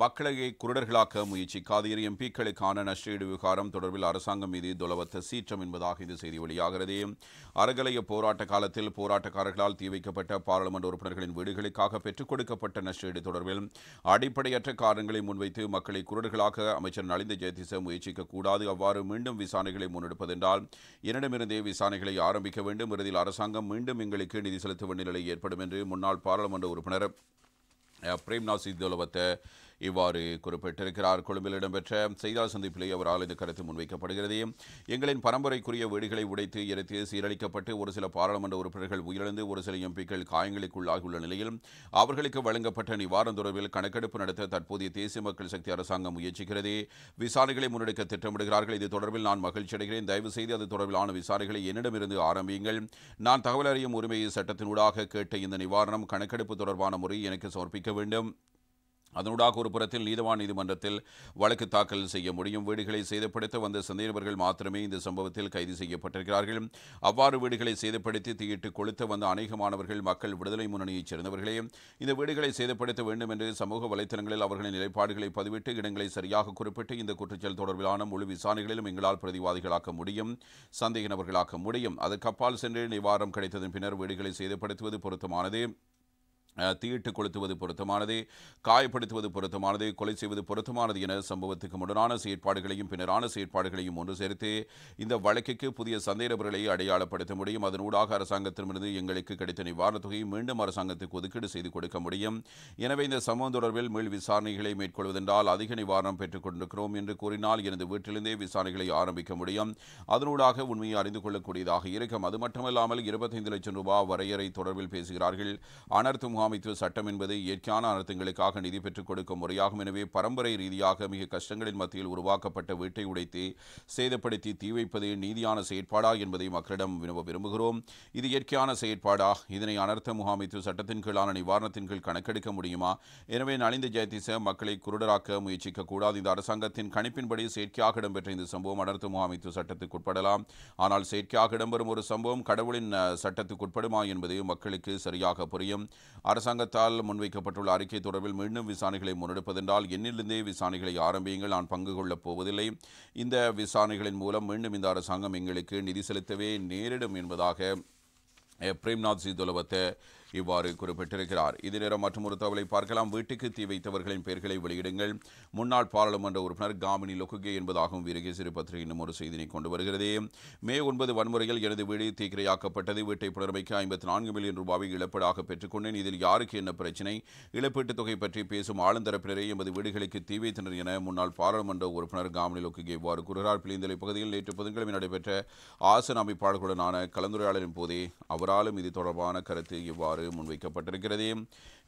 மக்களை குருடர்களாக்க முயற்சிக்காத இரு எம்பிக்களுக்கான நஷ்டஈடு விவகாரம் தொடர்பில் அரசாங்கம் மீது தொலவத்த சீற்றம் என்பதாக இந்த செய்தி வெளியாகிறது. அறகலைய போராட்ட காலத்தில் போராட்டக்காரர்களால் தீ வைக்கப்பட்ட பாராளுமன்ற உறுப்பினர்களின் வீடுகளுக்காக பெற்றுக் கொடுக்கப்பட்ட நஷ்டஈடு தொடர்பில் அடிப்படையற்ற காரணங்களை முன்வைத்து மக்களை குருடர்களாக அமைச்சர் நலிந்த ஜெயதிச முயற்சிக்கக்கூடாது. அவ்வாறு மீண்டும் விசாரணைகளை முன்னெடுப்பதென்றால் என்னிடமிருந்தே விசாரணைகளை ஆரம்பிக்க வேண்டும். இறுதியில் அரசாங்கம் மீண்டும் எங்களுக்கு நிதி செலுத்த வேண்டிய நிலை ஏற்படும் என்று முன்னாள் பாராளுமன்ற உறுப்பினர் பிரேம்நாத் சித்தோலவத்த இவ்வாறு குறிப்பிட்டிருக்கிறார். கொழும்பில் இடம்பெற்ற செய்தியாளர் சந்திப்பிலே அவரால் இந்த கருத்து முன்வைக்கப்படுகிறது. எங்களின் பரம்பரைக்குரிய வீடுகளை உடைத்து எரித்து சீரழிக்கப்பட்டு ஒரு சில பாராளுமன்ற உறுப்பினர்கள் உயிரிழந்து ஒரு சில எம்பிக்கள் காயங்களுக்குள்ளாகியுள்ள நிலையில் அவர்களுக்கு வழங்கப்பட்ட நிவாரணம் தொடர்பில் கணக்கெடுப்பு நடத்த தற்போதைய தேசிய மக்கள் சக்தி அரசாங்கம் முயற்சிக்கிறது. விசாரணைகளை முன்னெடுக்க திட்டமிடுகிறார்கள். இது தொடர்பில் நான் மகிழ்ச்சி அடைகிறேன். தயவு செய்து அது தொடர்பிலான விசாரணைகளை என்னிடமிருந்து ஆரம்பியுங்கள். நான் தகவல் அறியும் உரிமையை சட்டத்தினூடாக கேட்ட இந்த நிவாரணம் கணக்கெடுப்பு தொடர்பான முறை எனக்கு சமர்ப்பிக்க வேண்டும். அதனூடாக ஒரு புறத்தில் நீதவான் நீதிமன்றத்தில் வழக்கு தாக்கல் செய்ய முடியும். வீடுகளை சேதப்படுத்த வந்த சந்தேகநபர்கள் மாத்திரமே இந்த சம்பவத்தில் கைது செய்யப்பட்டிருக்கிறார்கள். அவ்வாறு வீடுகளை சேதப்படுத்தி தீயிட்டு கொளுத்த வந்த அநேகமானவர்கள் மக்கள் விடுதலை முன்னணியைச் சேர்ந்தவர்களே. இந்த வீடுகளை சேதப்படுத்த வேண்டும் என்று சமூக வலைத்தளங்களில் அவர்களின் நிலைப்பாடுகளை பதிவிட்டு இடங்களை சரியாக குறிப்பிட்டு இந்த குற்றச்செயல் தொடர்பிலான முழு விசாரணைகளிலும் எங்களால் பிரதிவாதிகளாக்க முடியும், சந்தேக நபர்களாக்க முடியும். அதற்கு அப்பால் சென்று நிவாரணம் கிடைத்ததன் பின்னர் வீடுகளை சேதப்படுத்துவது பொருத்தமானது, தீயிட்டு கொளுத்துவது பொருத்தமானது, காயப்படுத்துவது பொருத்தமானது, கொலை செய்வது பொருத்தமானது என சம்பவத்துக்கு முடனான செயற்பாடுகளையும் பின்னரான செயற்பாடுகளையும் ஒன்று சேர்த்து இந்த வழக்குக்கு புதிய சந்தேகநபர்களை அடையாளப்படுத்த முடியும். அதனூடாக அரசாங்கத்திடமிருந்து எங்களுக்கு கிடைத்த நிவாரணத் தொகையை மீண்டும் அரசாங்கத்துக்கு ஒதுக்கீடு செய்து கொடுக்க முடியும். எனவே இந்த சம்பவம் தொடர்பில் மேல் விசாரணைகளை மேற்கொள்வதென்றால் அதிக நிவாரணம் பெற்றுக் கொண்டிருக்கிறோம் என்று கூறினால் எனது வீட்டிலிருந்தே விசாரணைகளை ஆரம்பிக்க முடியும். அதனூடாக உண்மையை அறிந்து கொள்ளக்கூடியதாக இருக்கும். அது மட்டுமல்லாமல் 25 லட்சம் ரூபாய் வரையறை தொடர்பில் பேசுகிறார்கள். அனர்த்த முகாமைத்துவ சட்டம் என்பது இயற்கையான அனர்த்தங்களுக்காக நிதி பெற்றுக் கொடுக்கும் முறையாகும். எனவே பரம்பரை ரீதியாக மிக கஷ்டங்களின் மத்தியில் உருவாக்கப்பட்ட வீட்டை உடைத்து சேதப்படுத்தி தீ வைப்பது நீதியான செயற்பாடா என்பதை மக்களிடம் வினவ விரும்புகிறோம். இது இயற்கையான செயற்பாடா? இதனை அனர்த்த முகாமைத்துவ சட்டத்தின் கீழான நிவாரணத்தின் கீழ் கணக்கெடுக்க முடியுமா? எனவே நலிந்த ஜெயதிச மக்களை குருடராக்க முயற்சிக்க கூடாது. இந்த அரசாங்கத்தின் கணிப்பின்படி செயற்கையாக இடம்பெற்ற இந்த சம்பவம் அனர்த்த முகாமைத்துவ சட்டத்துக்கு உட்படலாம். ஆனால் செயற்கையாக இடம்பெறும் ஒரு சம்பவம் கடவுளின் சட்டத்துக்கு உட்படுமா என்பது மக்களுக்கு சரியாக புரியும். அரசாங்கத்தால் முன்வைக்கப்பட்டுள்ள அறிக்கை தொடர்பில் மீண்டும் விசாரணைகளை முன்னெடுப்பதென்றால் என்னிலிருந்தே விசாரணைகளை ஆரம்பியுங்கள். நான் பங்கு கொள்ளப் போவதில்லை. இந்த விசாரணைகளின் மூலம் மீண்டும் இந்த அரசாங்கம் எங்களுக்கு நிதி செலுத்தவே நேரிடும் என்பதாக பிரேம்நாத் சித்தோலவத்த இவ்வாறு குறிப்பிட்டிருக்கிறார். இதே நேரம் மற்றொரு தகவலை பார்க்கலாம். வீட்டுக்கு தீ வைத்தவர்களின் பெயர்களை வெளியிடுங்கள். முன்னாள் பாராளுமன்ற உறுப்பினர் காமினி லொக்குகே என்பதாகவும் வீரகேசரி பத்திரிகை இன்னும் ஒரு செய்தியை கொண்டு வருகிறது. மே 9 வன்முறையில் எனது வீடு தீக்கிரையாக்கப்பட்டது. வீட்டை புனரமைக்க 54 மில்லியன் ரூபாயை இழப்பீடாக பெற்றுக்கொண்டேன். இதில் யாருக்கு என்ன பிரச்சினை? இழப்பீட்டுத் தொகை பற்றி பேசும் ஆளுந்தரப்பினரே எமது வீடுகளுக்கு தீ வைத்தனர் என முன்னாள் பாராளுமன்ற உறுப்பினர் காமினி லொக்குகே இவ்வாறு கூறுகிறார். பிளிந்தலை பகுதியில் நேற்று புதன்கிழமை நடைபெற்ற ஆசன அமைப்பாளர்களுடனான கலந்துரையாடலின் போதே அவராலும் இது தொடர்பான கருத்து இவ்வாறு முன்வைக்கப்பட்டிருக்கிறது.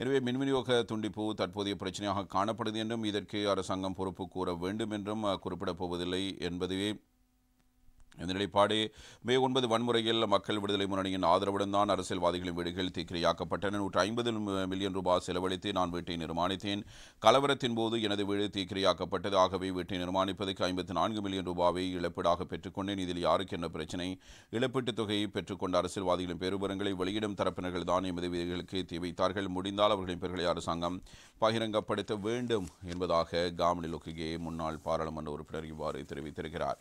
எனவே மின் விநியோக துண்டிப்பு தற்போதைய பிரச்சனையாக காணப்படுது என்றும் இதற்கு அரசாங்கம் பொறுப்பு கூற வேண்டும் என்றும் குறிப்பிடப் போவதில்லை என்பதுவே இந்த நிலைப்பாடு. மே 9 வன்முறையில் மக்கள் விடுதலை முன்னணியின் ஆதரவுடன் தான் அரசியல்வாதிகளின் வீடுகள் தீக்கிரையாக்கப்பட்டன. 150 மில்லியன் ரூபாய் செலவழித்து நான் வீட்டை நிர்மாணித்தேன். கலவரத்தின் போது எனது வீடு தீக்கிரையாக்கப்பட்டது. ஆகவே வீட்டை நிர்மாணிப்பதற்கு 54 மில்லியன் ரூபாயை இழப்பீடாக பெற்றுக்கொண்டேன். இதில் யாருக்கு என்ன பிரச்சினை? இழப்பீட்டுத் தொகையை பெற்றுக்கொண்ட அரசியல்வாதிகளின் பெருவிவரங்களை வெளியிடும் தரப்பினர்கள் தான் எமது வீடுகளுக்கு தீ வைத்தார்கள். முடிந்தால் அவர்களின் பெயர்களை அரசாங்கம் பகிரங்கப்படுத்த வேண்டும் என்பதாக காமினி லொக்குகே முன்னாள் பாராளுமன்ற உறுப்பினர் இவ்வாறு தெரிவித்திருக்கிறார்.